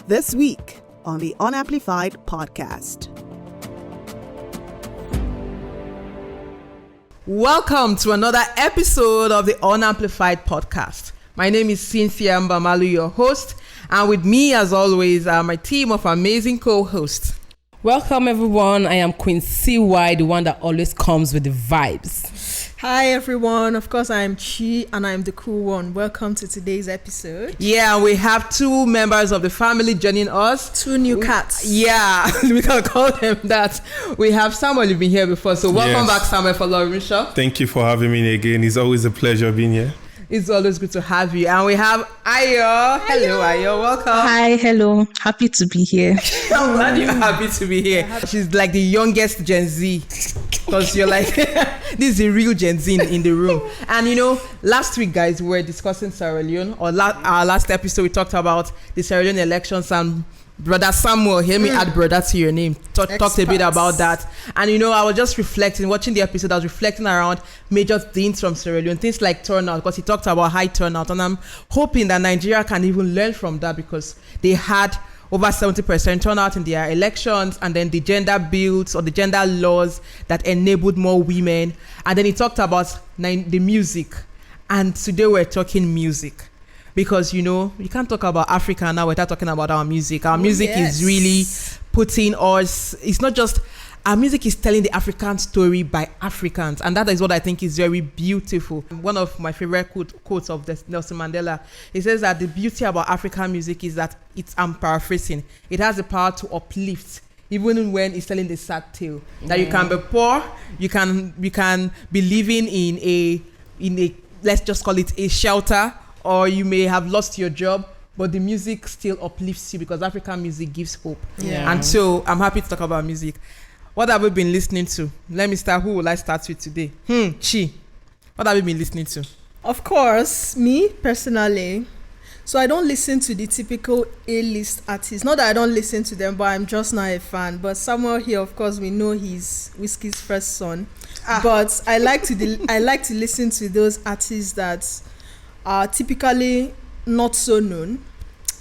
This week on the Unamplified Podcast. Welcome to another episode of the Unamplified Podcast. My name is Cynthia Mbamalu, your host, and with me, as always, are my team of amazing co-hosts. Welcome, everyone. I am Queen CY, the one that always comes with the vibes. Hi everyone, of course I am Chi and I'm the cool one. Welcome to today's episode. Yeah, we have two members of the family joining us. Two new cats. Yeah, we can call them that. We have Samuel, you've been here before, so welcome back Samuel for Laurisha. Thank you for having me again. It's always a pleasure being here. It's always good to have you. And we have Ayo. Hello Ayo, welcome. Hi, hello. Happy to be here. I'm glad you're happy to be here. She's like the youngest Gen Z. Because you're like, this is the real Gen Z in the room. And you know, last week, guys, we were discussing Sierra Leone. Our last episode, we talked about the Sierra Leone elections, and Brother Samuel, hear me add brother to your name, talked a bit about that. And you know, I was just reflecting, watching the episode, I was reflecting around major things from Sierra Leone, things like turnout, because he talked about high turnout. And I'm hoping that Nigeria can even learn from that, because they had over 70% turnout in their elections, and then the gender bills or the gender laws that enabled more women. And then he talked about the music. And today we're talking music. Because, you know, you can't talk about Africa now without talking about our music. Our music is really putting us, it's not just, our music is telling the African story by Africans. And that is what I think is very beautiful. One of my favorite quotes of Nelson Mandela, he says that the beauty about African music is that I'm paraphrasing, it has the power to uplift, even when it's telling the sad tale. That you can be poor, you can be living in a, let's just call it a shelter, or you may have lost your job, but the music still uplifts you, because African music gives hope. Yeah. And so I'm happy to talk about music. What have we been listening to? Let me start. Who will I start with today? Chi. What have you been listening to? Of course, me personally. So I don't listen to the typical A-list artists. Not that I don't listen to them, but I'm just not a fan. But somewhere here, of course, we know he's Whiskey's first son. But I like to listen to those artists that are typically not so known.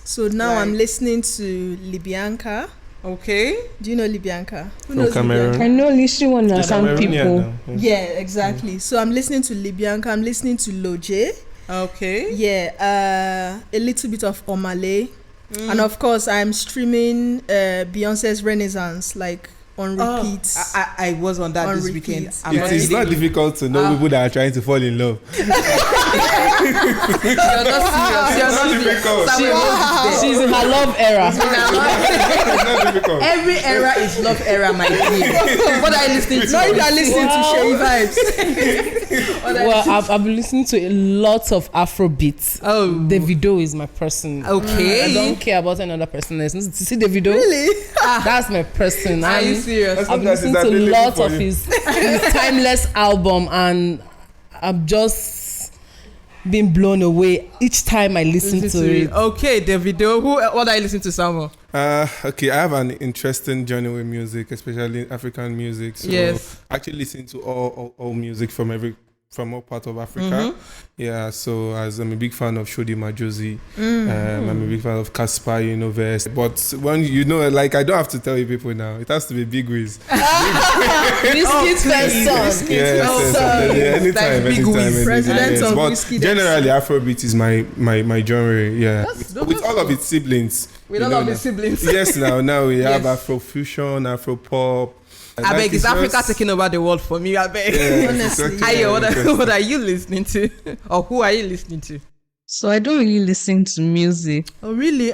So now I'm listening to Libyanka. Okay. Do you know Libyanka? Who From knows Cameroon. Libyanka? I know listening to some people. Yeah, exactly. So I'm listening to Libyanka. I'm listening to Loje. Okay. Yeah, a little bit of Omale. And of course, I'm streaming Beyonce's Renaissance, like on repeat. I was on that this repeat. weekend. It is not difficult to know people that are trying to fall in love. You're not serious. She's in her love era. It's not difficult. Every era is love era, my dear. What are you listening to? No, you are listening to Shay Vibes. Well, I've been listening to a lot of Afrobeats. Oh. Davido is my person. Okay. I don't care about another person. To see Davido, Really? that's my person. Are you serious? I've listened to lots of his timeless album, and I'm just being blown away each time I listen to it. Okay, Davido. What are you listening to, Samuel? Okay, I have an interesting journey with music, especially African music. So Yes. I actually listen to all music from all parts of Africa. Yeah, so as I'm a big fan of Shodi Majozi, I'm a big fan of Caspar, Verse. But when like I don't have to tell you people now, it has to be Big Wiz. Whiskey's first song. Anytime. Big Wiz, president of But Whiskey. generally, Afrobeat is my genre. Yeah, with all of its siblings. With all of the siblings. Yes, now we have Yes. Afrofusion, Afropop. I beg, is Africa taking over the world for me? I beg. Yeah, Honestly. Ayo, what are you listening to? Or who are you listening to? So I don't really listen to music. Oh, really?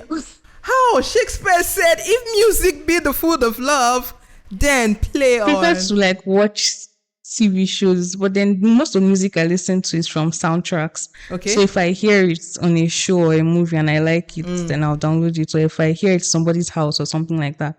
How? Shakespeare said, if music be the food of love, then play I on. prefer to like watch TV shows, but then most of the music I listen to is from soundtracks. Okay. So if I hear it on a show or a movie and I like it, then I'll download it. Or if I hear it somebody's house or something like that,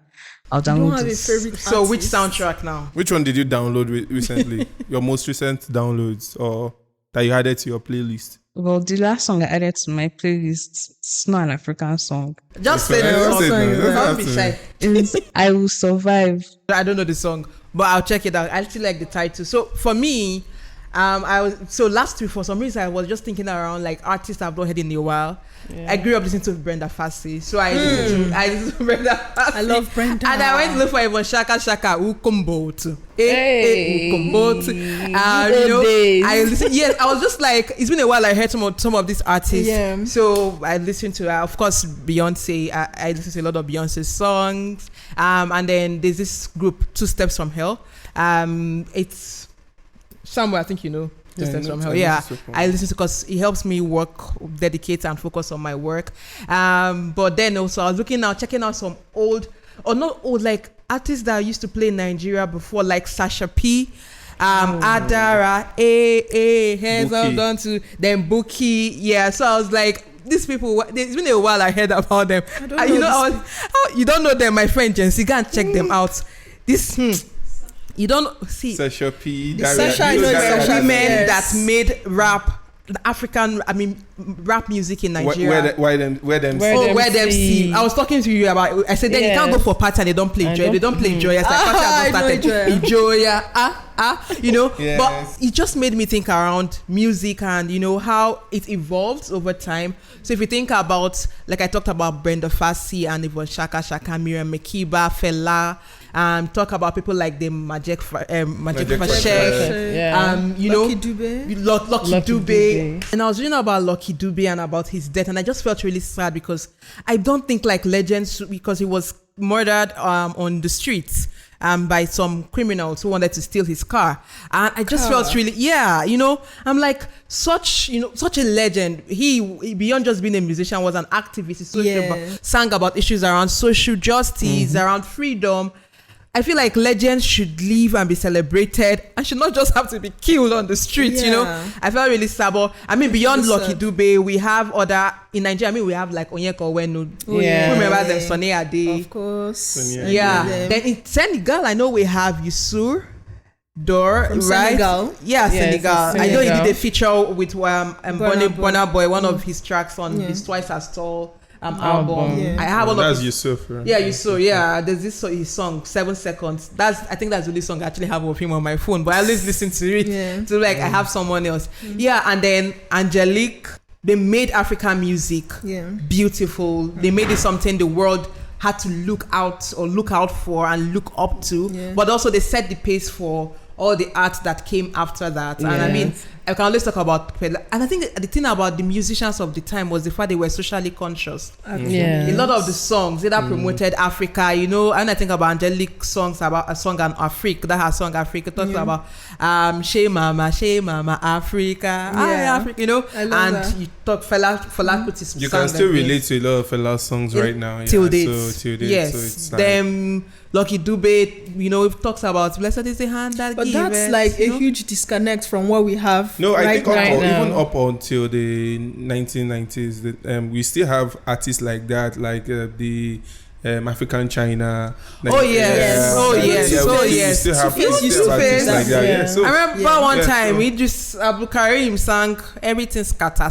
I'll I don't download have a it. favorite So which artist. soundtrack now? Which one did you download recently? Your most recent downloads, or that you added to your playlist? Well, the last song I added to my playlist, it's not an African song. Just say I the don't song. say no. Don't be shy. It's I Will Survive. I don't know the song, but I'll check it out. I actually like the title. So for me, Last week for some reason I was just thinking around like artists I've not heard in a while. I grew up listening to Brenda Fassie, so I listened to Brenda Fassie. I love Brenda. And I went to look for even Shaka Ukombotu. Ukombotu. I listened. Yes, I was just like, it's been a while. I heard some of these artists. Yeah. So I listened to, of course, Beyonce. I listened to a lot of Beyonce songs. And then there's this group, Two Steps from Hell. It's somewhere I think you know. Two Steps from Hell. Yeah, I listen to because it helps me work, dedicate and focus on my work. But then also I was checking out some old, or not old, like artists that used to play in Nigeria before, like Sasha P, Adara, hands up down to then Buki. Yeah, so I was like, these people, it's been a while I heard about them. You don't know them, my friend Jency, go and check them out. You don't see Sasha P. Sasha women that made rap, rap music in Nigeria. Where them see. I was talking to you about. I said then you can't go for party and they don't play Joy. They don't play Joy. It's like party started Joy. You know. Yes. But it just made me think around music and how it evolves over time. So if you think about, like I talked about Brenda Fassie and even Shaka, Miriam Makeba, Fela. Talk about people like the Magic Fashion, Lucky Dube. Lucky Dube. And I was reading about Lucky Dube and about his death, and I just felt really sad because I don't think like legends, because he was murdered on the streets by some criminals who wanted to steal his car, and I just felt really I'm like such a legend. He beyond just being a musician was an activist. Sang about issues around social justice, around freedom. I feel like legends should live and be celebrated and should not just have to be killed on the streets, I felt really sad. But beyond Lucky Dube, we have other in Nigeria. We have like Onyeka Onwenu. Who remembers them? Sonny Ade. Of course. Then in Senegal, I know we have Youssou Dor, from right? Senegal. Senegal. I know he did a feature with Burna Boy, one of his tracks on his Twice as Tall album. I have all of his. Yusuf, right? Yusuf. There's this his song 7 Seconds. I think that's the only song I actually have of him on my phone, but I always listen to it. So like I have someone else. And then Angelique, they made African music beautiful. They made it something the world had to look out for and look up to. But also they set the pace for all the art that came after that. And I can always talk about, and I think the thing about the musicians of the time was the fact they were socially conscious. A lot of the songs that promoted Africa, and I think about Angelique songs, about a song on Africa, that her song Africa talks about Shey Mama Africa, Africa, and that. You talk Fela put his you can still relate to a lot of Fela songs right now. Till date. Yes. So it's them Lucky Dube, it talks about blessed is the hand that but gives. But that's like a huge disconnect from what we have. No, I think even up until the 1990s, we still have artists like that, like the African China. Yes. We still have artists like that. Yeah. So, I remember one time we just Abdul Karim sang everything scatter.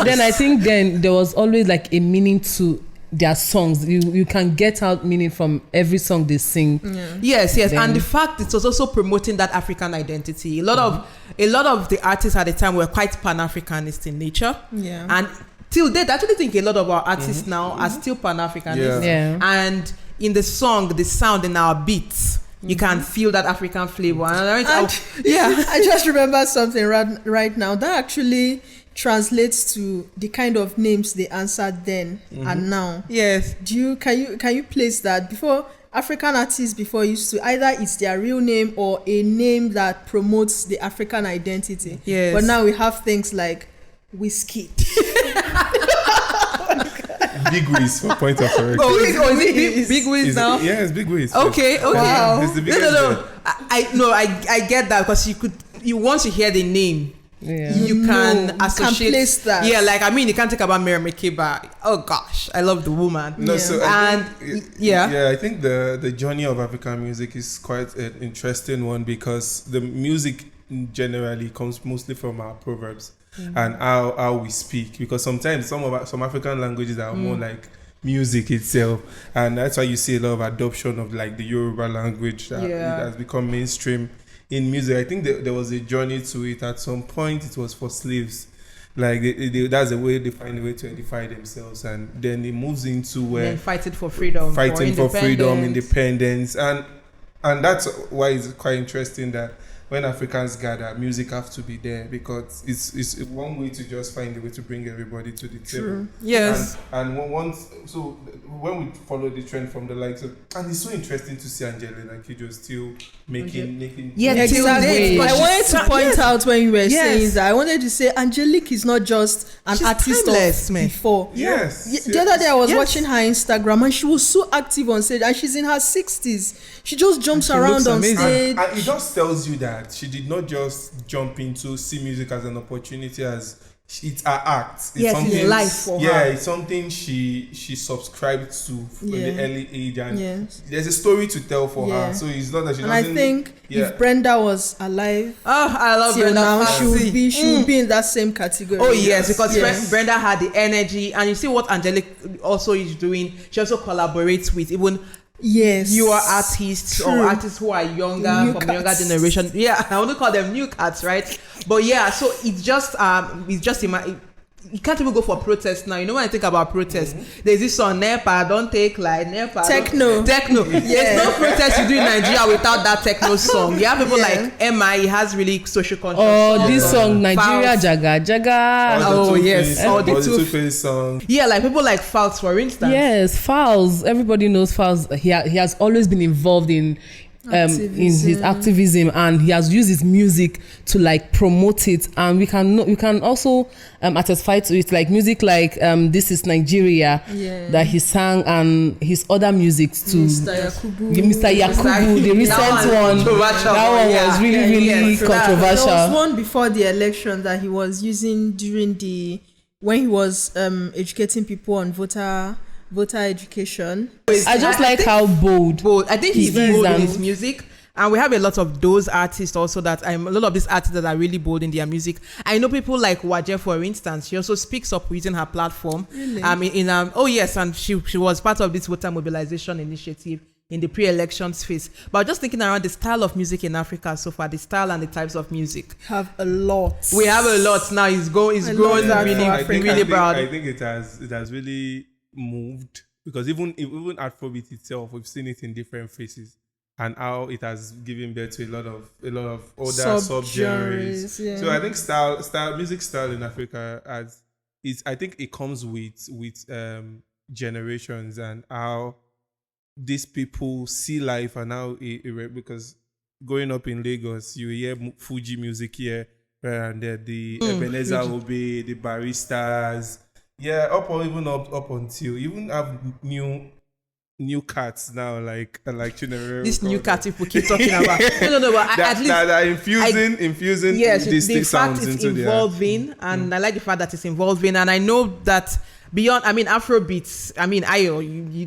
Then I think there was always like a meaning to their songs. You can get out meaning from every song they sing. Yes, and the fact it was also promoting that African identity. A lot of the artists at the time were quite Pan-Africanist in nature. And till date, I actually think a lot of our artists now are still Pan-Africanist. And in the song, the sound in our beats, you can feel that African flavor. I just remember something right now that actually translates to the kind of names they answered then and now. Yes. Can you place that? Before, African artists used to either it's their real name or a name that promotes the African identity. Yes. But now we have things like Whiskey. Big Wiz for point of correction. Big Wiz now? Yes, Big Wiz. Okay. Wow. It's the biggest. No. I get that because once you hear the name, you can associate. Can place that. You can't talk about Miriam Makeba. Oh gosh, I love the woman. No, so I think the journey of African music is quite an interesting one because the music generally comes mostly from our proverbs and how we speak. Because sometimes some African languages are more like music itself, and that's why you see a lot of adoption of like the Yoruba language that it has become mainstream in music. I think there was a journey to it. At some point, it was for slaves. Like that's the way they find a way to identify themselves, and then it moves into where fighting for freedom, independence, and that's why it's quite interesting that when Africans gather, music have to be there, because it's one way to just find a way to bring everybody to the table. Yes. And so when we follow the trend from the likes of, and it's so interesting to see Angelina Kidjo still making. Yeah, exactly. I wanted to point out when you were saying that. I wanted to say Angelique is not just an artist of before. Yes. The other day I was watching her Instagram and she was so active on stage, and she's in her 60s. She just jumps around on stage. And it just tells you that she did not just jump into see music as an opportunity, as it's her act. It's something life for her. Yeah, it's something she subscribed to from the early age, and there's a story to tell for her. So it's not that she doesn't. And I think if Brenda was alive, I love Brenda. Now she would be in that same category. Oh yes, because Brenda had the energy, and you see what Angelique also is doing. She also collaborates with even newer artists or artists who are younger, from the younger generation. Yeah, I want to call them new cats, right? But yeah, so it's just you can't even go for protest now. You know, when I think about protest, there's this song, NEPA, don't take like NEPA. Techno. There's no protest you do in Nigeria without that techno song. You have people like Emma, he has really social conscious. Oh, this song, Nigeria Jaga Jaga. All the Two-Face song. Yeah, like people like Falz, for instance. Yes, Falz. Everybody knows Falz. He has always been involved in his activism, and he has used his music to like promote it, and we can also attest to it, like music like This Is Nigeria that he sang, and his other music too. Mr. Yakubu, the recent one, that one was really controversial. There was one before the election that he was using when he was educating people on voter education. I just like how bold. I think he's bold in his music, and we have a lot of those artists also that a lot of these artists that are really bold in their music. I know people like Waje, for instance. She also speaks up using her platform. Really? And she was part of this voter mobilization initiative in the pre-elections phase. But just thinking around the style of music in Africa so far, the style and the types of music. We have a lot now. It's growing really broad. I think it has really moved, because even Afrobeat itself, we've seen it in different phases, and how it has given birth to a lot of other sub-genres. Yeah. So I think music style in Africa I think it comes with generations, and how these people see life, and how because growing up in Lagos, you hear Fuji music here, and the Ebenezer Obey, the Baristas. Yeah, up until even have new cats now, like Chinere. This new cat people keep talking about. No, but at least that are infusing these sounds into the evolving, and I like the fact that it's evolving, and I know that beyond. I mean, Afrobeats. I mean,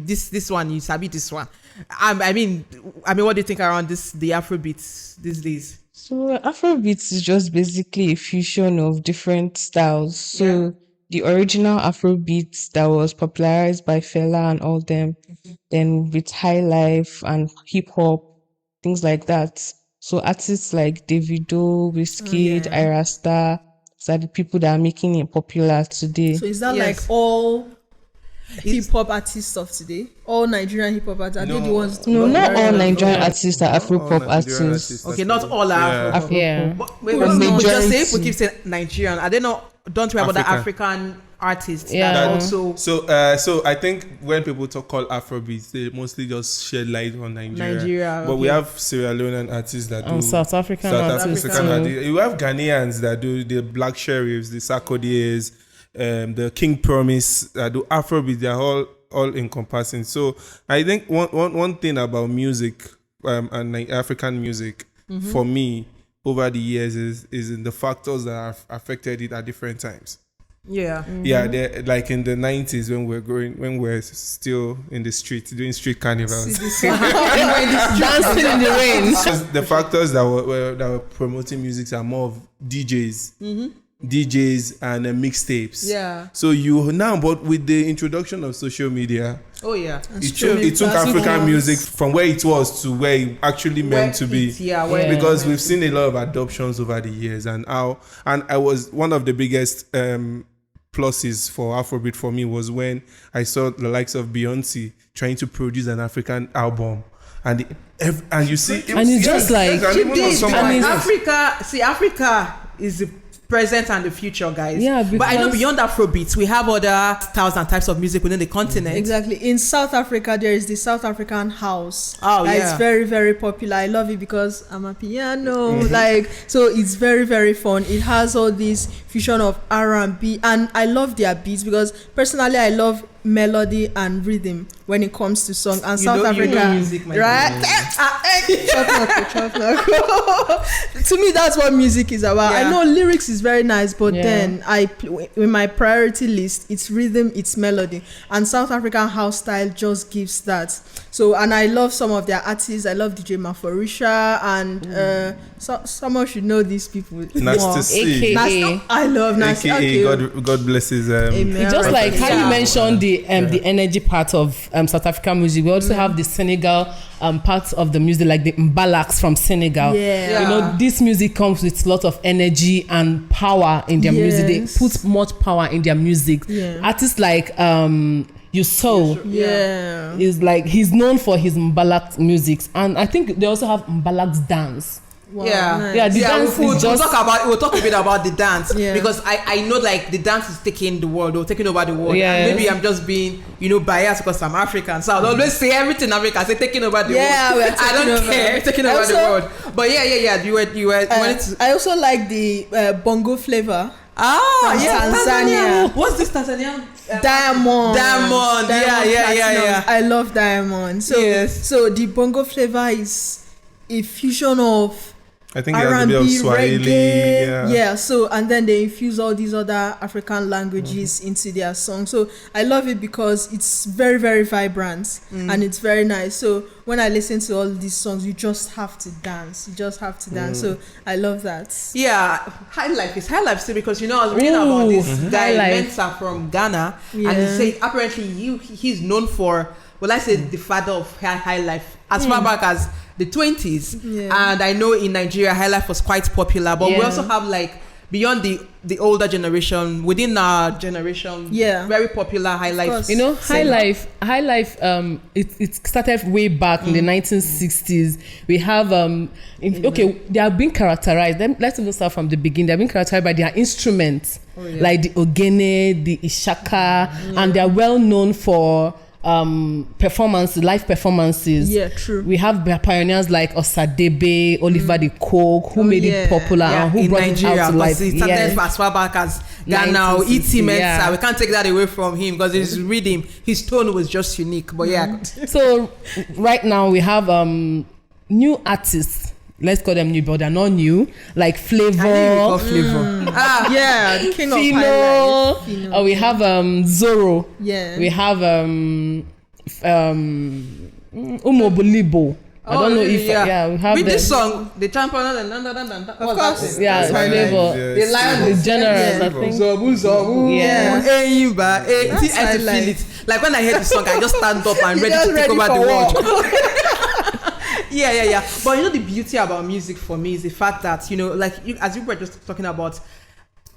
this one you sabi this one. I mean, what do you think around the Afrobeats these days? So Afrobeats is just basically a fusion of different styles. So the original Afrobeats that was popularized by Fela and all them, then with high life and hip hop, things like that. So artists like Davido, Wizkid, Ira Star, are the people that are making it popular today. So is that like all hip hop artists of today? All Nigerian hip hop artists? Are they the ones? No, not all Nigerian artists are Afro pop artists. Okay, not all are Afro pop. Yeah. But we keep saying Nigerian. Are they not? Don't worry about the African artists. Yeah. Also. So I think when people call Afrobeats, they mostly just shed light on Nigeria. But we have Sierra Leonean artists that do South African artists. You have Ghanaians that do the Black Sheriffs, the Sarkodie's, the King Promise that do Afrobeat. They're all encompassing. So I think one thing about music and African music for me over the years is in the factors that have affected it at different times. Yeah. Mm-hmm. Yeah, like in the 90s when we're still in the street doing street carnivals. Dancing in the rain. The factors that were promoting music are more of DJs. Mm-hmm. DJs and mixtapes. Yeah. So you now, but with the introduction of social media, Oh yeah. it took African music from where it was to where it actually meant to be. Because we've seen a lot of adoptions over the years, and I was one of the biggest pluses for Afrobeat for me was when I saw the likes of Beyonce trying to produce an African album. And you see, and it's just like Africa is the present and the future, guys. Yeah, but I know beyond Afrobeats, we have other styles and types of music within the continent. Exactly. In South Africa, there is the South African house. Oh, yeah. It's very, very popular. I love it because I'm a piano. So it's very, very fun. It has all this fusion of R&B, and I love their beats because personally, I love melody and rhythm when it comes to song. And South Africa, music, right? To me, that's what music is about. Yeah. I know lyrics is very nice, but then in my priority list, it's rhythm, it's melody, and South African house style just gives that. So, and I love some of their artists. I love DJ Maforisha, and someone should know these people. Nice to see. I love Nice. AKA God bless his. Amen. Just like how you mentioned the energy part of South African music, we also have the Senegal parts of the music, like the Mbalax from Senegal. You know, this music comes with a lot of energy and power in their music. They put much power in their music. Artists like Yuso is like, he's known for his Mbalax music, and I think they also have Mbalax dance. Wow, nice. The dance we'll talk a bit about the dance because I know like the dance is taking the world or taking over the world. And maybe I'm just being biased because I'm African, so I'll always say everything Africa. I say taking over the world. I don't care, taking over the world. But you were. I also like the bongo flavor. Tanzania. What's this Tanzanian? Diamond. Yeah. I love Diamond. So the bongo flavor is a fusion of I think it has a bit of Swahili. So and then they infuse all these other African languages into their song. So I love it because it's very, very vibrant and it's very nice. So when I listen to all these songs, you just have to dance. So I love that. Yeah, High Life still, because I was reading about this guy Mensa from Ghana, and he said apparently he's known for, the father of High Life as far back as the 20s, and I know in Nigeria High Life was quite popular, but we also have like beyond the older generation, within our generation, very popular High Life. High Life it started way back in the 1960s. We have they are being characterized, let's even start from the beginning. They're being characterized by their instruments, like the ogene, the ishaka, and they're well known for live performances. True. We have pioneers like Osadebe, Oliver the Coke, who made it popular and who brought Nigeria, it out to life. It started as far back as Ghana. E.T. Mensa, we can't take that away from him because his rhythm, his tone was just unique. But so right now we have new artists. Let's call them new, but they're not new. Like Flavor. The king of Fino. We have Zoro. We have Umobolibo. I don't know if we have with this song, the champion, of course, Flavor, the lion, the generals, I think. Zobu. I feel it. Like when I hear the song, I just stand up and ready to take over the world. But the beauty about music for me is the fact that as you were just talking about,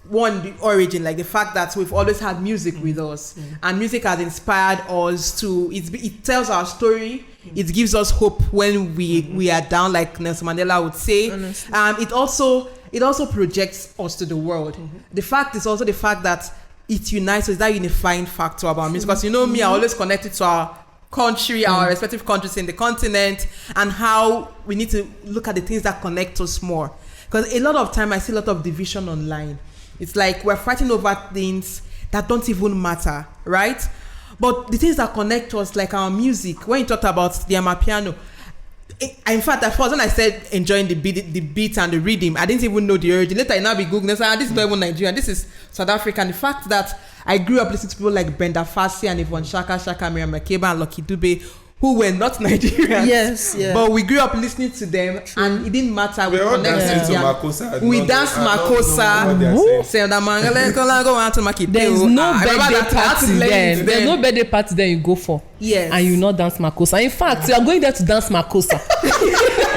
the origin, like the fact that we've always had music with us, and music has inspired us to. It tells our story. It gives us hope when we are down, like Nelson Mandela would say. It also projects us to the world. The fact is also the fact that it unites us. That unifying factor about music, because me, I always connected to our country, our respective countries in the continent, and how we need to look at the things that connect us more. Because a lot of time I see a lot of division online. It's like we're fighting over things that don't even matter, right? But the things that connect us, like our music, when you talked about the Amapiano, in fact, at first when I said enjoying the beat and the rhythm, I didn't even know the origin. Later I now be Googling, this is not even Nigerian, this is South African. The fact that I grew up listening to people like Brenda Fassie and Yvonne Shaka, Miriam Makeba and Lucky Dube, who were not Nigerians. Yes, yeah. But we grew up listening to them, and it didn't matter. We're all connected dancing to them. Makosa. We danced Makosa. There's no birthday that party then. There's no birthday party then you go for. Yes. And you not dance Makosa. In fact, you are going there to dance Makosa.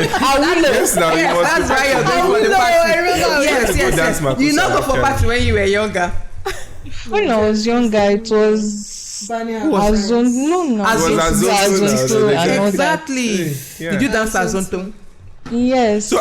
Yes, now you want That's to why you're going for the party. Yes, Go dance yes. Makosa You not go for actually. party when you were younger. When I was younger, it was Azonto. No, Azonto. It was Azonto. and all that. Exactly. Yeah. Did you dance Azonto? Yes. So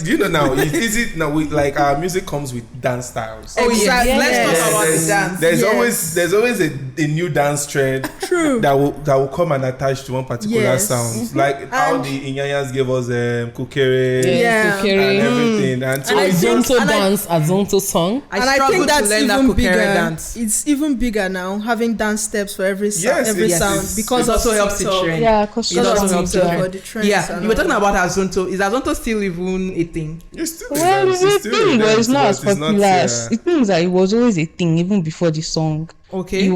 do you know now? Is it now? Like our music comes with dance styles. Oh yes. Exactly. Let's talk about the There's, dance. there's always a new dance trend. True. that will come and attach to one particular Yes. sound. Like how And- the Inyanyas gave us Kukere Yeah. and Kukere. everything. And so And I it's think- just Azonto dance, Azonto song. And I struggled think to that's learn that even Kukere bigger. dance. It's even bigger now, having dance steps for every Yes, every yes, sound it's- because It of also helps the TikTok. trend. Yeah, because It also helps the for trend. the trends Yeah, and you were talking all. about Azonto. Is Azonto still even a thing? you still Well, dance, it's a still thing, but dance, it's not as but it's popular. yeah. It means that it was always a thing even before the song. Okay.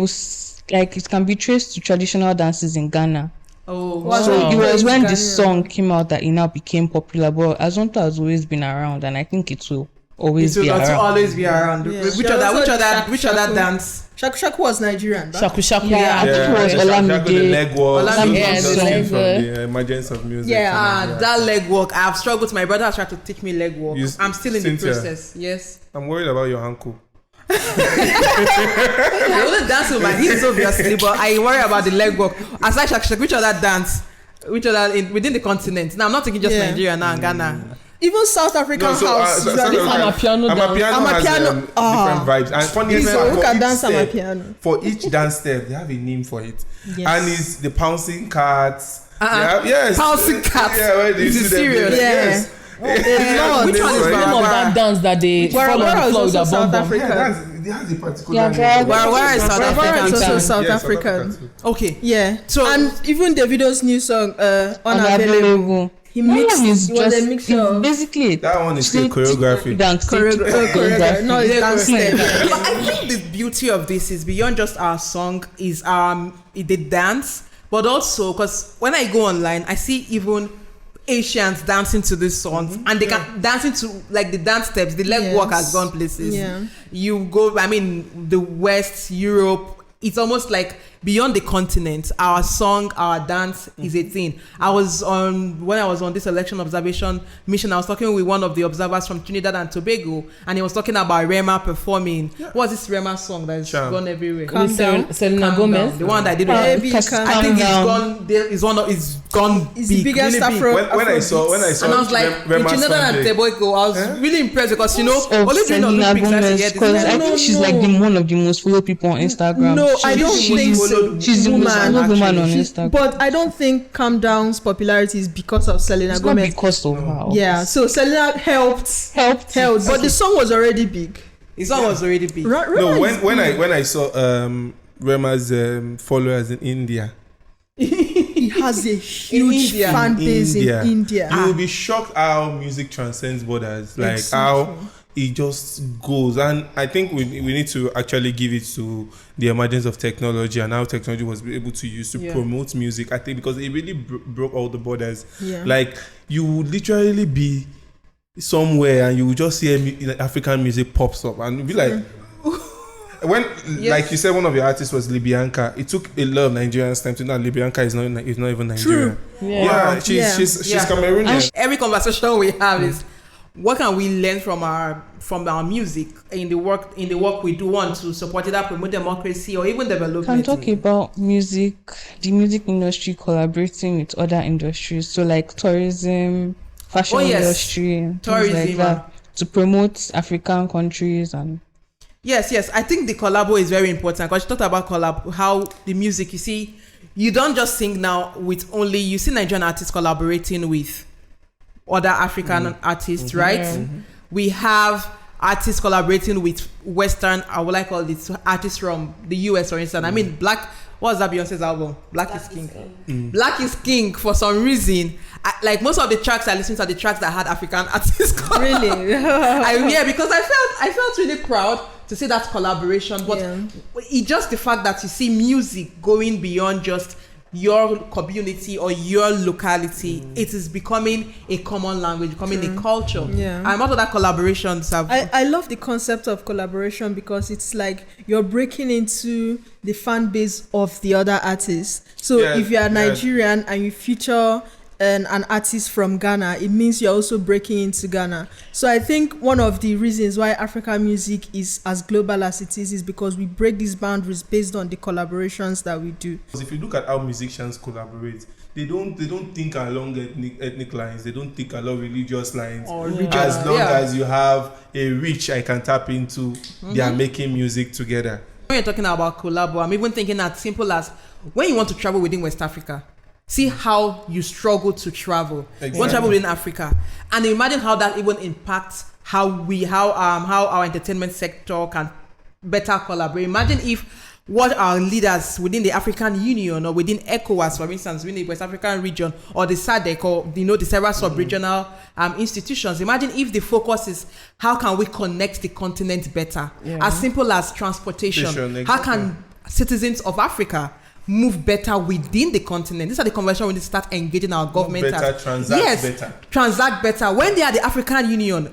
Like it can be traced to traditional dances in Ghana. Oh, Wow. So it was when this Ghanaian. song came out that it now became popular. But Azonto has always been around, and I think it will always it be will also around. always be around. Yeah. Which She other? also Which other Shaku. dance? Shaku Shaku was Nigerian, right? Shaku Shaku. Yeah, I think it was Shaku Shaku, the Olamide. leg walk. Olamide, yeah, just the came leg from walk. the emergence of music. Yeah, and, That leg walk. I've struggled. My brother has tried to teach me leg walk. You- I'm still in the Cynthia. process. Yes. I'm worried about your ankle. I only dance with my hips, obviously, but I worry about the leg walk. Aside Shaku Shaku, which other dance? Which other within the continent? Now I'm not thinking just Yeah. Nigeria now and Ghana. Even South African house. South usually Africa- Amapiano dance. Amapiano has Amapiano, different vibes. And funny Please, enough, who for can each dance step- Amapiano? For each dance step, they have a name for it. Yes. And it's the pouncing cats. Uh-uh. They have- yes. Pouncing cats. Yeah, where they Is it see them serious? do that. Yeah. Yes. lot. Which one is Right. The name of that dance that they fall on Wara the is floor with also a bomb South bomb. Africa. They have a particular Yeah, name. Wara is South Wara African. is also dance. South Yeah, African. too. Okay. Yeah. So- and even Davido's new song, Unavailable. Unavailable. He That mixed. one is It was a just mixture of basically That one is still choreography. dance. choreography. No, it's dance step. But I think the beauty of this is beyond just our song is the dance, but also because when I go online, I see even Asians dancing to these songs, and they can dancing to like the dance steps. The leg walk has Yes. gone places. Yeah. You go, I mean, the West, Europe. It's almost like beyond the continent, our song, our dance is a thing. When I was on this election observation mission, I was talking with one of the observers from Trinidad and Tobago, and he was talking about Rema performing. What's this Rema song that is Charm. gone everywhere? Calm With down. Selena Calm Gomez. Down. The one that I did. Baby, Cause calm I think it's down. gone. It's gone. It's big, the biggest really big. Afro. When I saw And I was like, in Rema Trinidad and Sunday, Tobago, I was really impressed because Of only during the Selena Olympics I Gomez, get because I this. think she's like one of the most followed people on Instagram. No, I don't She's think so. followed- She's the most Woman. followed woman on Actually, Instagram. But I don't think Calm Down's popularity is because of Selena It's not Gomez. because of her. Yeah, so Selena helped, Helped. but the song was already big. His song was already big. No, when I saw Rema's followers in India, He has a huge India. fan base in India. you will be shocked how music transcends borders. Like Exactly. how it just goes. And I think we need to actually give it to the emergence of technology and how technology was able to use to promote music. I think because it really broke all the borders. Yeah. Like you would literally be somewhere and you would just hear African music pops up and you'd be like. When, like you said, one of your artists was Libyanka. It took a lot of Nigerians time to know Libyanka is not even Nigerian. Yeah, she's Cameroonian. Every conversation we have is what can we learn from our music in the work we do want to support either promote democracy or even Can development. talk about music, the music industry collaborating with other industries, so like tourism, fashion industry, and things like Tourism, that, to promote African countries and. Yes. I think the collabo is very important because you talked about collab, how the music, you see, you don't just sing now with only, you see Nigerian artists collaborating with other African artists, right? Mm-hmm. We have artists collaborating with Western, I would like call it artists from the US, for instance. I mean, what's that Beyonce's album? Black is King. Black is King for some reason. Like most of the tracks I listened to are the tracks that had African artists. Really? Because I felt really proud to see that collaboration. But it's just the fact that you see music going beyond just your community or your locality, it is becoming a common language, becoming a culture. Yeah. And what other collaborations have? I love the concept of collaboration because it's like you're breaking into the fan base of the other artists. So if you are Nigerian and you feature an artist from Ghana, it means you're also breaking into Ghana. So I think one of the reasons why African music is as global as it is because we break these boundaries based on the collaborations that we do. If you look at how musicians collaborate, they don't think along ethnic lines. They don't think along religious lines. As long as you have a reach I can tap into, they are making music together. When you're talking about collabo, I'm even thinking as simple as when you want to travel within West Africa. See how you struggle to travel. Exactly. You want to travel within Africa, and imagine how that even impacts how our entertainment sector can better collaborate. Imagine if what our leaders within the African Union or within ECOWAS, for instance, within the West African region or the SADC or the several sub-regional institutions. Imagine if the focus is how can we connect the continent better, as simple as transportation. Exactly. How can citizens of Africa move better within the continent? These are the conversations we need to start engaging our government. Transact better. When they are the African Union,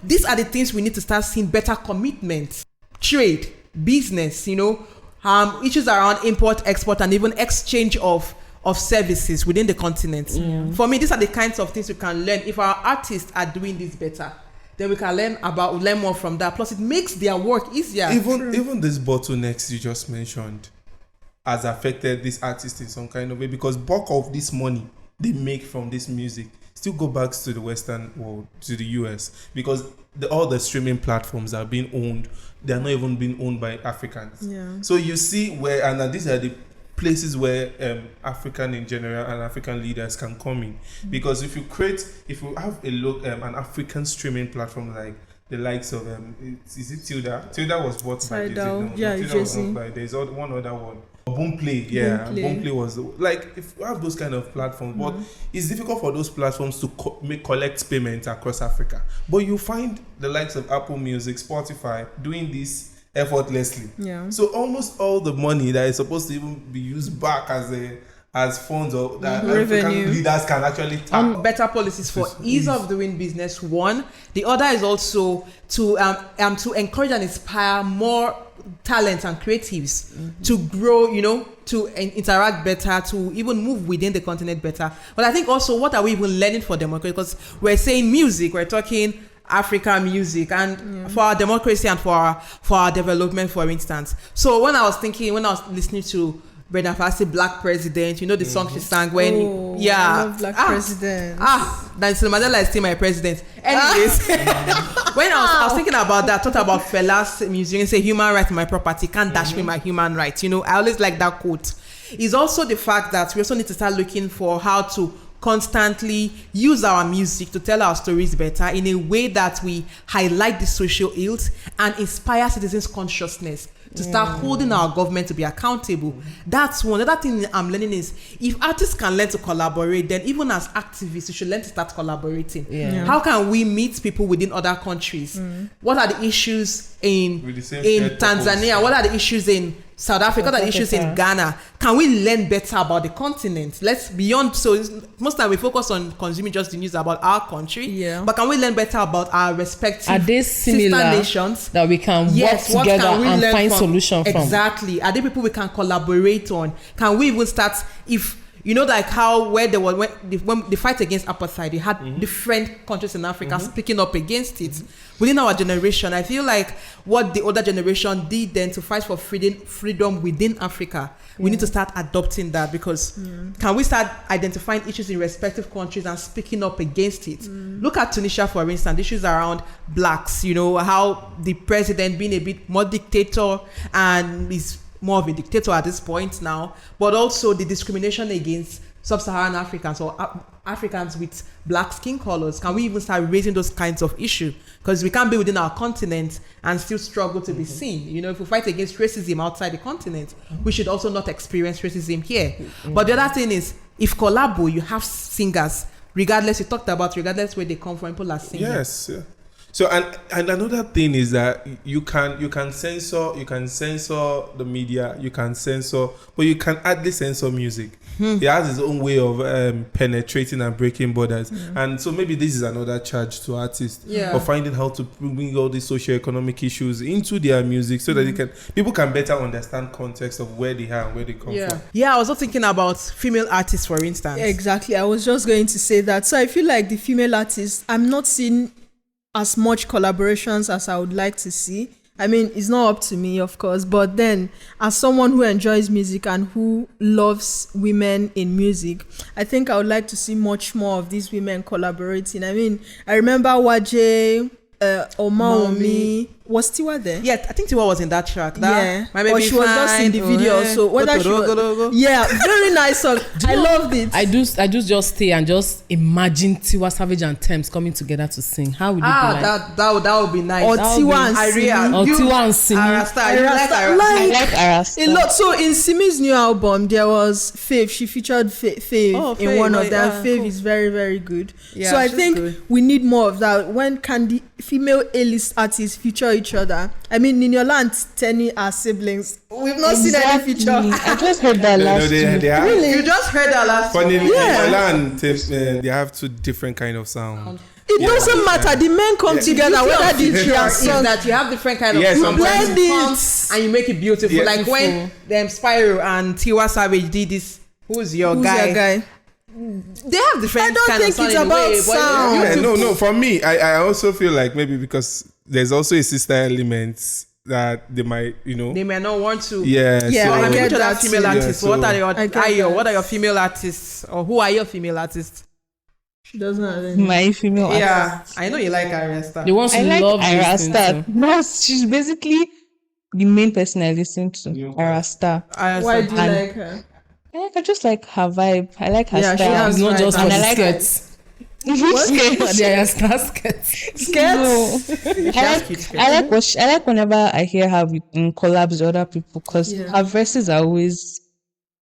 these are the things we need to start seeing better commitment, trade, business, issues around import, export, and even exchange of services within the continent. For me, these are the kinds of things we can learn. If our artists are doing this better, then we can learn more from that. Plus, it makes their work easier. Even these bottlenecks you just mentioned has affected this artist in some kind of way, because bulk of this money they make from this music still go back to the Western world, to the US, because all the streaming platforms are being owned. They are not even being owned by Africans. So you see and these are the places where African in general and African leaders can come in, because if you have an African streaming platform like the likes of is it Tilda? Tilda was bought by Tilda was bought by, there's one other one. Boomplay, Boomplay was like, if you have those kind of platforms, but it's difficult for those platforms to collect payments across Africa. But you find the likes of Apple Music, Spotify doing this effortlessly. So almost all the money that is supposed to even be used back as funds or that African leaders can actually tap. Better policies for ease of doing business. One, the other is also to encourage and inspire more talent and creatives to grow, to interact better, to even move within the continent better. But I think also, what are we even learning for democracy? Because we're saying music, we're talking African music, and for our democracy and for our development, for instance. So when I was listening to Brenda Fassie, Black President, the song she sang when I love Black President. Nelson Mandela is still my president. Anyways, when I was thinking about that, I thought about Fela's music and say, human right my property, can't dash me my human rights. I always like that quote. It's also the fact that we also need to start looking for how to constantly use our music to tell our stories better in a way that we highlight the social ills and inspire citizens' consciousness to start holding our government to be accountable. That's one. Another thing I'm learning is, if artists can learn to collaborate, then even as activists, we should learn to start collaborating. How can we meet people within other countries? What are the issues in Tanzania? What are the issues in South Africa? What are the issues in Ghana? Can we learn better about the continent? Most time we focus on consuming just the news about our country, but can we learn better about our respective sister nations that we can work together and find solution from? Exactly. Are there people we can collaborate on? Can we even start, if like how when the fight against apartheid, they had different countries in Africa speaking up against it. Within our generation, I feel like what the older generation did then to fight for freedom within Africa, we need to start adopting that, because can we start identifying issues in respective countries and speaking up against it? Look at Tunisia, for instance, issues around blacks, how the president being a bit more dictator and is more of a dictator at this point now, but also the discrimination against sub-Saharan Africans or Africans with black skin colors. Can we even start raising those kinds of issues? Because we can't be within our continent and still struggle to be seen. If we fight against racism outside the continent, we should also not experience racism here. But the other thing is, if collabo, you have singers, regardless where they come from, people are singing. Yes. So and another thing is that you can censor the media, you can censor, but you can hardly censor music. It has its own way of penetrating and breaking borders, and so maybe this is another charge to artists of finding how to bring all these socio-economic issues into their music so that people can better understand context of where they are and where they come from. Yeah, I was also thinking about female artists, for instance. Exactly. I was just going to say that. So I feel like the female artists, I'm not seeing as much collaborations as I would like to see. I mean, it's not up to me, of course, but then as someone who enjoys music and who loves women in music, I think I would like to see much more of these women collaborating. I mean, I remember Waje, Omaomi. Was Tiwa there? Yeah, I think Tiwa was in that track. Or she was just in the video. So whether she was, very nice song. I loved it. I just stay and just imagine Tiwa Savage and Thames coming together to sing. How would it be like? That would be nice. Or Tiwa and singing. I like Arasta. A lot. So in Simi's new album, there was Faith. She featured Faith in one of them. Faith is very, very good. Yeah, so I think we need more of that. When can the female A-list artists feature each other? I mean, Niniola and Tenny are siblings. We've not seen any feature. I just heard that last week. Really? You just heard that last week. Niniola and they have two different kind of sound. It doesn't matter. The men come together. Whether the is that you have different kind of you blend it and you make it beautiful. Yeah. Like when Spyro and Tiwa Savage did this. Who's your guy? They have different. I don't kind think of sound it's in a about way, sound. No. For me, I also feel like maybe because there's also a sister element that they might, they may not want to. Yeah. Yeah, I get that that female too. artists. Yeah, What are your female artists, or who are your female artists? She doesn't have any. My female artist. I know you like Arasta. The ones I who like love listening Arasta. to. No, she's basically the main person I listen to. Arasta. Why do you And- like her? I just like her vibe. I like her Yeah, she style. has It's not just for And the I like skirts. They are star skirts. No. I like whenever I hear her in collabs with other people because her verses are always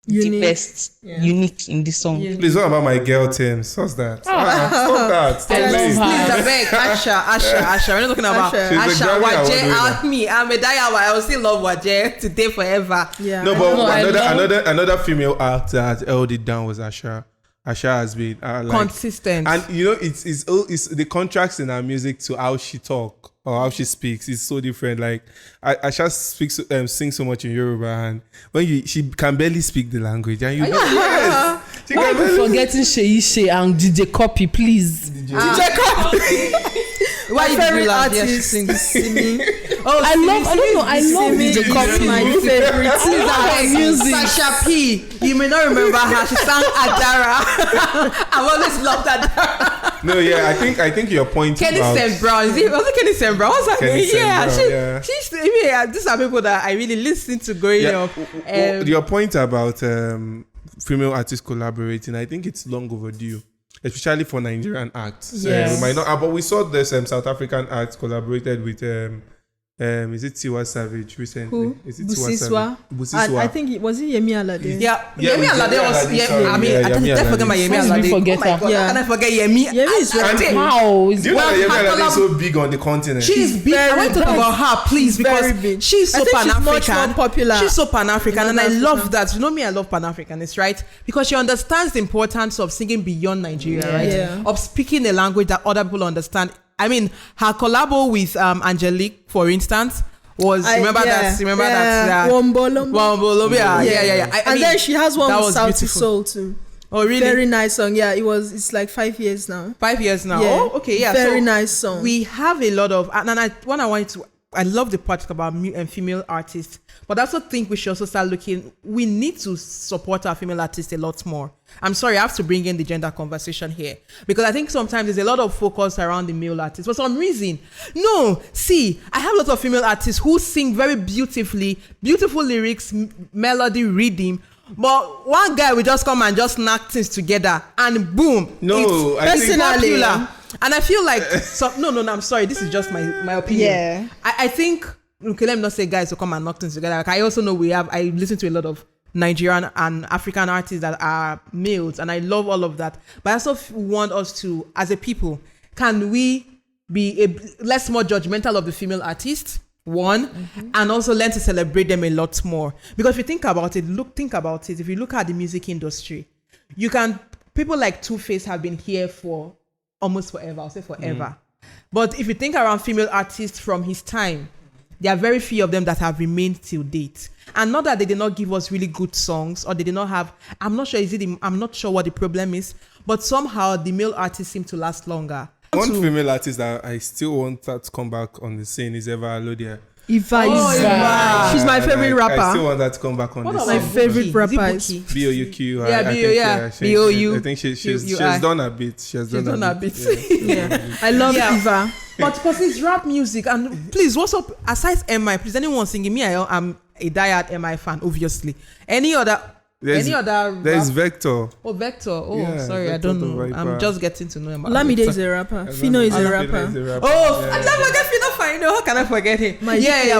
Unique. the best, unique in the song. Please, what about my girl Thames? What's that? Stop that. Stop I love please. her. Please, I beg, Asha. We're not talking about Asha. She's the Asha. Grammy Award Waje, winner. ask me. I'm a Dayawa. I will still love Waje today forever. Yeah. No, but I another female actor that held it down was Asha. Asha has been Consistent. and it's the contrast in her music to how she talk or how she speaks is so different. Like Asha sings so much in Yoruba, and when she can barely speak the language, and you yes, she Why can are you barely. forgetting Sheishe and DJ Copy, please? Why you favorite do that? Yes, artist she sings. Simi. I love Simi DJ is Copy. my favorite. Please, I beg, music. Sasha P. You may not remember her. She sang Adara. I've always loved Adara. No, yeah, I think your point Kenny about St. Brown. Was it Kenny St. Brown? What's her Kenny name? St. Yeah, Brown, yeah. these are people that I really listen to growing up. Your point about female artists collaborating, I think it's long overdue, especially for Nigerian acts. Yes. We might not, but we saw this South African act collaborated with is it Tiwa Savage recently? Who? Is it Busiswa. Busiswa. I think was it Yemi Alade? Yeah, Yeah, Yemi with Alade Yemi was. Alade, Yeah, sorry. I mean, Yeah, I Yemi can't forget my Alade. Yemi How did we Alade. forget Oh my her? God, Yeah. can I forget Yemi? Yemi is very Alade. How? Do you know Well, that Yemi her Alade is collab- so big on the continent? She's big. I want to talk about her, please, very because big. she's so I think she's much Pan-African. more popular She's so Pan-African, in and I Africa. love that. You know me, I love Pan-Africanists, right? Because she understands the importance of singing beyond Nigeria, right? Yeah. Of speaking a language that other people understand. I mean, her collabo with Angelique, for instance, was remember that Wombo, yeah. I And mean, then she has one that with was Sauti beautiful. Soul too. Oh, really? Very nice song. Yeah, it's like 5 years now. 5 years now. Yeah. Oh, okay, yeah. Very so nice song. We have a lot of, and I love the part about female artists, but I also think we should also start looking. We need to support our female artists a lot more. I'm sorry, I have to bring in the gender conversation here because I think sometimes there's a lot of focus around the male artists for some reason. No, see, I have a lot of female artists who sing very beautifully, beautiful lyrics, melody, rhythm. But one guy will just come and just knock things together and boom. No, I think- it's popular. And I feel like no, I'm sorry. This is just my opinion. Yeah. I think okay, let me not say guys who come and knock things together. Like I also know I listen to a lot of Nigerian and African artists that are males, and I love all of that. But I also want us to, as a people, can we be less more judgmental of the female artist. One, and also learn to celebrate them a lot more. Because if you think about it, if you look at the music industry, people like Two-Face have been here for almost forever. I'll say forever. But if you think around female artists from his time, there are very few of them that have remained till date. And not that they did not give us really good songs, or they did not have, I'm not sure what the problem is, but somehow the male artists seem to last longer. One female artist that I still want her to come back on the scene is Eva Alodia. Eva. She's my favorite rapper. I still want her to come back on the scene. My favorite rapper is B-O-U-Q. B-O-U. I think she's done a bit. She's done a bit. Yeah. I love Eva. But because it's rap music, and please, what's up? Aside MI, please, anyone singing me? I'm a diehard MI fan, obviously. Any other There's rap? Vector. Oh, Vector. Oh, Yeah, sorry, Vector I don't the know. rapper. I'm just getting to know him. Lamide is a rapper. Fino is a rapper. Oh, I never forget Fino Fino. How can I forget him?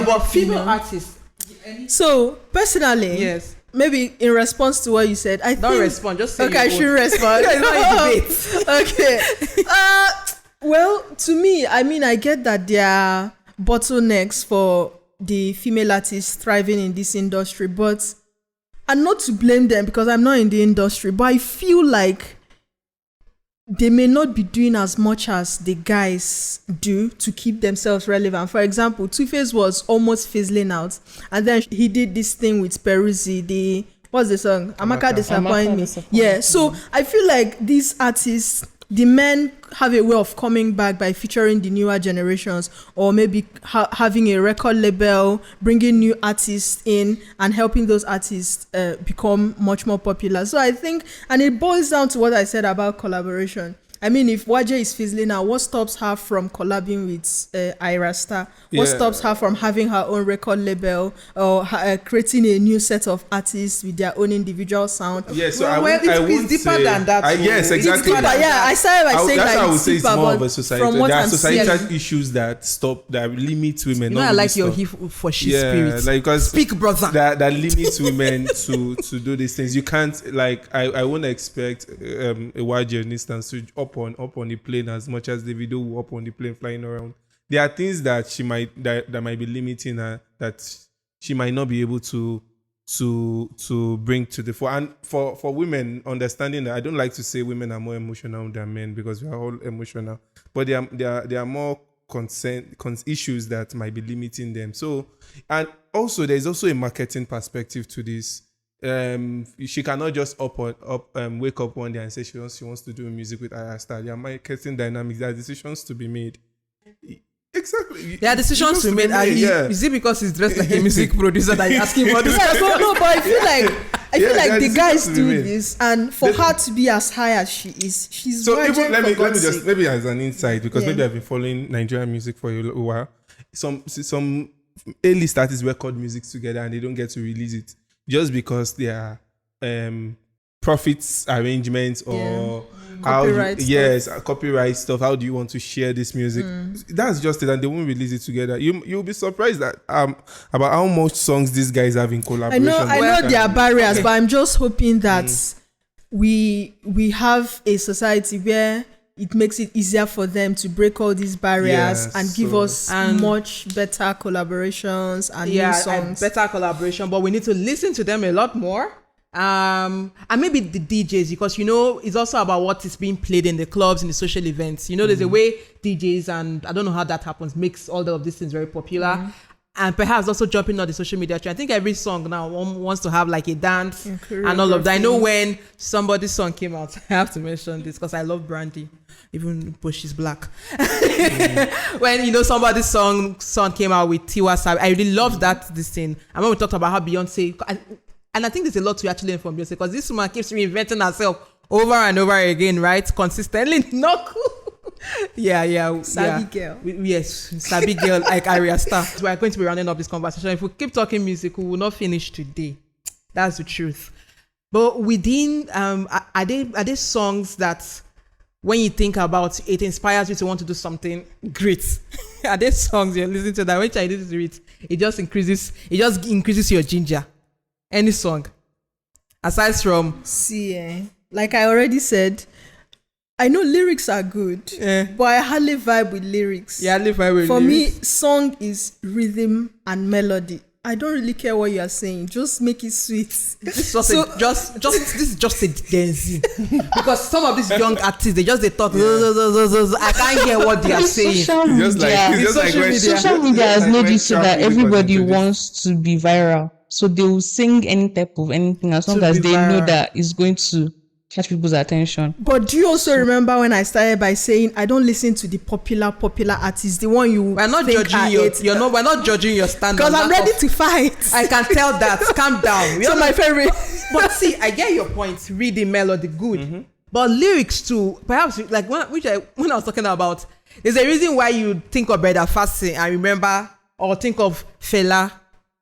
But female artists. So, personally, Yes. maybe in response to what you said, I Don't think... respond. Just say Okay, I your should own. respond. It's not a debate. Okay. Well, to me, I mean, I get that there are bottlenecks for the female artists thriving in this industry, but and not to blame them because I'm not in the industry, but I feel like they may not be doing as much as the guys do to keep themselves relevant. For example, Two-Face was almost fizzling out, and then he did this thing with Peruzzi, what's the song? Amaka Disappoint Me. Yeah, so I feel like these artists, the men have a way of coming back by featuring the newer generations, or maybe having a record label, bringing new artists in and helping those artists become much more popular. So I think, and it boils down to what I said about collaboration. I mean, if Waje is fizzling out, what stops her from collabing with Ira Star? What stops her from having her own record label or creating a new set of artists with their own individual sound? Yeah, so it's deeper than that. Yes, exactly. I started by saying that's that how I would say it's deeper, more of but a societal. from what There are I'm societal seeing- issues that limit women. You know, not I like really your stop. hip for she spirit. Like because Speak, brother. that limits women to do these things. You can't, like, I won't expect a YG, for instance, to up on the plane as much as Davido will up on the plane flying around. There are things that that might be limiting her, that she might not be able to bring to the fore. And for women, understanding that, I don't like to say women are more emotional than men because we are all emotional, but there are more issues that might be limiting them. So, and also there's also a marketing perspective to this. She cannot just wake up one day and say she wants to do music with Aya Star. There are marketing dynamics. There are decisions to be made. Exactly. There are decisions to be made. Is it because he's dressed like a music producer that you're asking for this? But I feel like the guys to be do made. this, and for her to be as high as she is, she's So virgin, even let me for God's just sake. maybe as an insight, because Yeah. maybe I've been following Nigerian music for a little while. Some A-list artists record music together and they don't get to release it just because they are profits arrangements or copyright stuff. How do you want to share this music? That's just it, and they won't release it together. You'll be surprised that about how much songs these guys have in collaboration. I know there are barriers, but I'm just hoping that we have a society where it makes it easier for them to break all these barriers and give us much better collaborations and new songs. Better collaboration, but we need to listen to them a lot more. And maybe the DJs, because it's also about what is being played in the clubs, in the social events. There's a way DJs, and I don't know how that happens, makes all of these things very popular. And perhaps also jumping on the social media trend. I think every song now wants to have like a dance and all of that. I know when somebody's song came out, I have to mention this because I love Brandy, even though she's black. When somebody's song came out with Tiwa Savage, I really loved this thing. And when we talked about how Beyonce, and I think there's a lot to actually learn from Beyonce, because this woman keeps reinventing herself over and over again, right? Consistently, not cool. Sabi girl. Yes, Sabi girl like Arya Star. So we're going to be rounding up this conversation. If we keep talking music, we will not finish today. That's the truth. But within, are there songs that when you think about it, inspires you to want to do something great? Are there songs you're listening to that when I listen to it, it just increases your ginger? Any song aside from like I already said, I know lyrics are good, but I hardly vibe with lyrics. Yeah, I live with For lyrics. me, song is rhythm and melody. I don't really care what you are saying. Just make it sweet. This is this is just a Gen Z. Because some of these young artists, they talk. I can't hear what they are saying. Social media, social media has made it so that everybody wants to be viral. So they will sing any type of anything as long as they know that it's going to catch people's attention. But do you also remember when I started by saying I don't listen to the popular artists, the one you We're not think judging we're not judging your standard. because I'm ready to fight. I can tell that. Calm down. So my favorite. But see, I get your point. Reading melody, good. But lyrics too. Perhaps like when I was talking about, there's a reason why you think of Brother Fassi and remember, or think of Fela,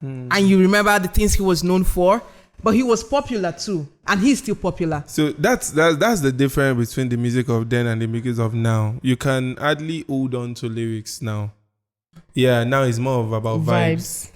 and you remember the things he was known for. But he was popular too, and he's still popular. So that's the difference between the music of then and the music of now. You can hardly hold on to lyrics now. Yeah, now it's more of about vibes.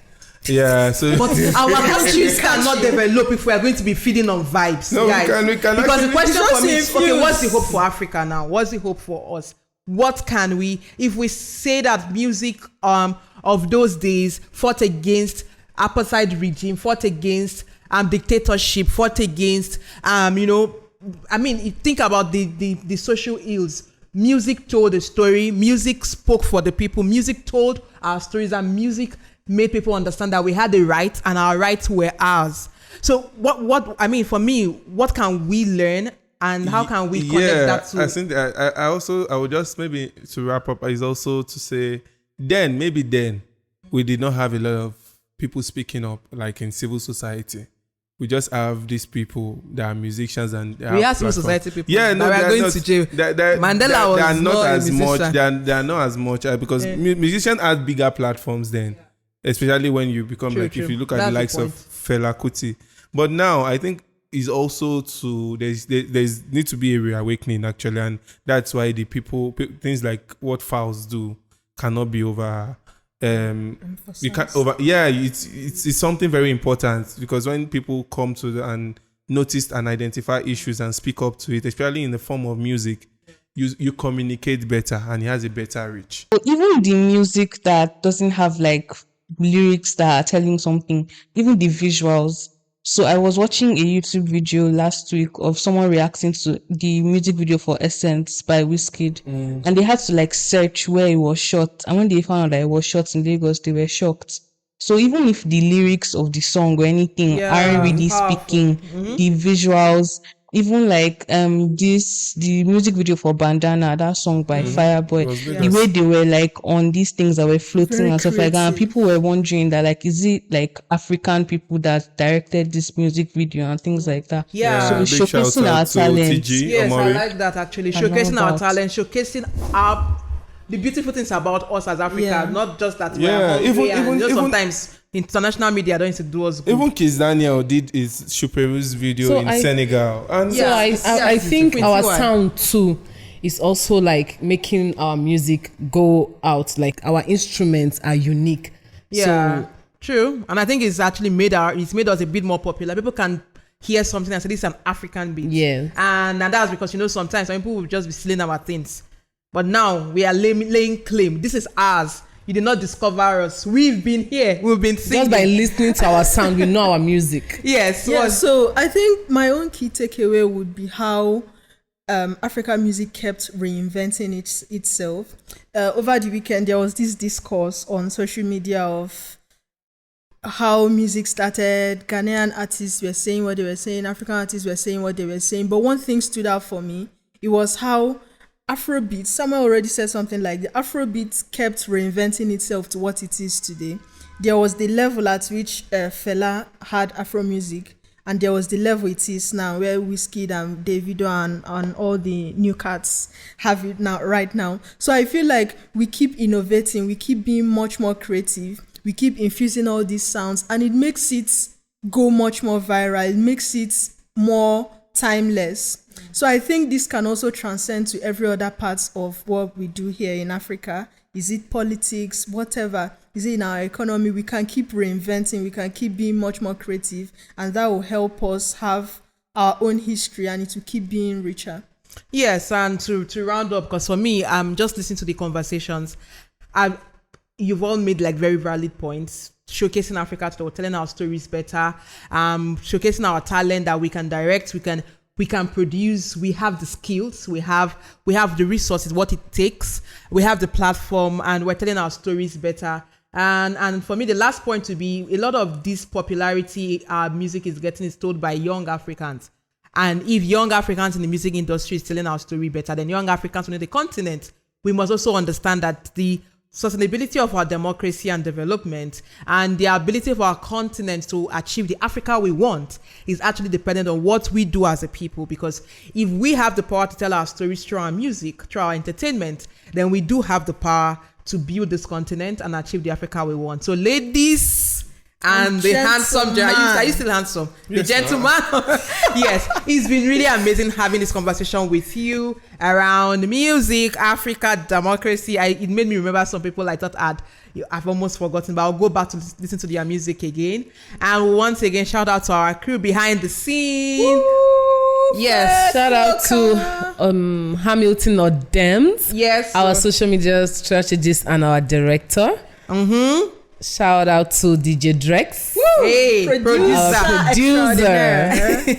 Yeah, so but our countries cannot develop if we are going to be feeding on vibes. No, guys. we can because the actually question for me is, okay, infused. what's the hope for Africa now? What's the hope for us? What can we, if we say that music of those days fought against apartheid regime, fought against dictatorship, fought against you think about the social ills. Music told a story, music spoke for the people, music told our stories, and music made people understand that we had a right and our rights were ours. So what I mean, for me, what can we learn and how can we connect that to? I think I would just maybe to wrap up is also to say then we did not have a lot of people speaking up like in civil society. We just have these people that are musicians and we have civil society people. Yeah, no, we are going not, to jail. Mandela they are was not as much. musician. They are not as much because musicians had bigger platforms then, especially when you become True. if you look at That's the likes the of Fela Kuti. But now I think is also to there's need to be a reawakening actually, and that's why the people things like what fouls do cannot be over. You can't over. Yeah, it's something very important because when people come to and notice and identify issues and speak up to it, especially in the form of music, you communicate better and it has a better reach. Even the music that doesn't have like lyrics that are telling something, even the visuals. So I was watching a YouTube video last week of someone reacting to the music video for Essence by Wizkid, and they had to like search where it was shot. And when they found out that it was shot in Lagos, they were shocked. So even if the lyrics of the song or anything aren't really speaking, the visuals, even like the music video for Bandana, that song by Fireboy, the way they were like on these things that were floating Very and stuff like that, and creative. people were wondering that like, is it like African people that directed this music video and things like that? Yeah. So we're Big shout showcasing out our to talent. TG Yes, I Omori. like that actually. And Showcasing all our that. talent, showcasing the beautiful things about us as Africa, Yeah. not just that we Yeah, are hungry even- and even- sometimes international media don't used to do us good. Even Kiss Daniel did his Shuperu's video So in I- Senegal, and So I yes, think it's our why. sound too is also like making our music go out. Like our instruments are unique. Yeah, So true. And I think it's actually made us a bit more popular. People can hear something and say this is an African beat. Yeah. And that's because sometimes some people will just be stealing our things. But now we are laying claim. This is ours. You did not discover us. We've been here. We've been singing. just by listening to our sound, we know our music. Yes. Yeah, was- so I think my own key takeaway would be how African music kept reinventing itself. Over the weekend, there was this discourse on social media of how music started. Ghanaian artists were saying what they were saying, African artists were saying what they were saying. But one thing stood out for me. It was how Afrobeat, someone already said something like the Afrobeat kept reinventing itself to what it is today. There was the level at which Fela had Afro music, and there was the level it is now where Wizkid and Davido and all the new cats have it now right now. So I feel like we keep innovating, we keep being much more creative, we keep infusing all these sounds, and it makes it go much more viral, it makes it more timeless. So I think this can also transcend to every other parts of what we do here in Africa. Is it politics, whatever? Is it in our economy? We can keep reinventing, we can keep being much more creative, and that will help us have our own history and it will keep being richer. Yes, and to round up, because for me, I'm just listening to the conversations. You've all made like very valid points, showcasing Africa to telling our stories better, showcasing our talent that we can direct, we can produce, we have the skills, we have the resources, what it takes, we have the platform, and we're telling our stories better. And for me, the last point to be, a lot of this popularity our music is getting is told by young Africans. And if young Africans in the music industry is telling our story better than young Africans on the continent, we must also understand that the sustainability of our democracy and development and the ability of our continent to achieve the Africa we want is actually dependent on what we do as a people. Because if we have the power to tell our stories through our music, through our entertainment, then we do have the power to build this continent and achieve the Africa we want. So ladies and the handsome, are you still handsome? Yes, the gentleman. Yes, it's been really amazing having this conversation with you around music, Africa, democracy. It made me remember some people I thought I've almost forgotten, but I'll go back to listen to their music again. And once again, shout out to our crew behind the scene. Woo, yes, shout out to Hamilton Odems. Yes, our social media strategist and our director. Shout out to DJ Drex. Hey, producer.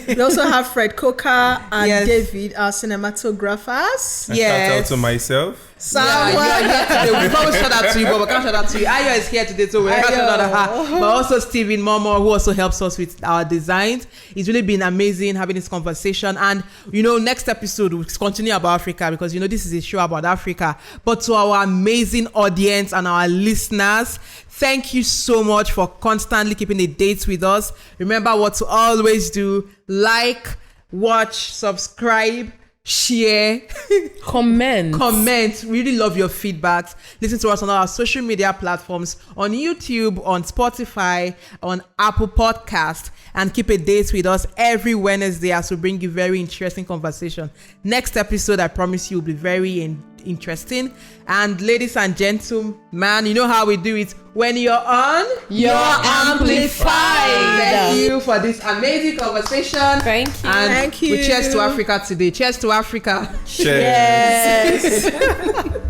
We also have Fred Coker and David, our cinematographers. And shout out to myself. We've always shout out to you, but we can't shout out to you. Ayo is here today, so we're not shout out her. But also Stephen Momo, who also helps us with our designs. It's really been amazing having this conversation. And next episode we'll continue about Africa, because this is a show about Africa. But to our amazing audience and our listeners, thank you so much for constantly keeping the dates with us. Remember what to always do: like, watch, subscribe, share, comment. Really love your feedbacks. Listen to us on our social media platforms, on YouTube, on Spotify, on Apple Podcast, and keep a date with us every Wednesday as we bring you very interesting conversation. Next episode, I promise you, will be very interesting. And ladies and gentlemen, you know how we do it. When you're on, you're amplified. Thank you for this amazing conversation. Thank you. And thank you. We cheers to Africa today. Cheers to Africa. Cheers. Yes.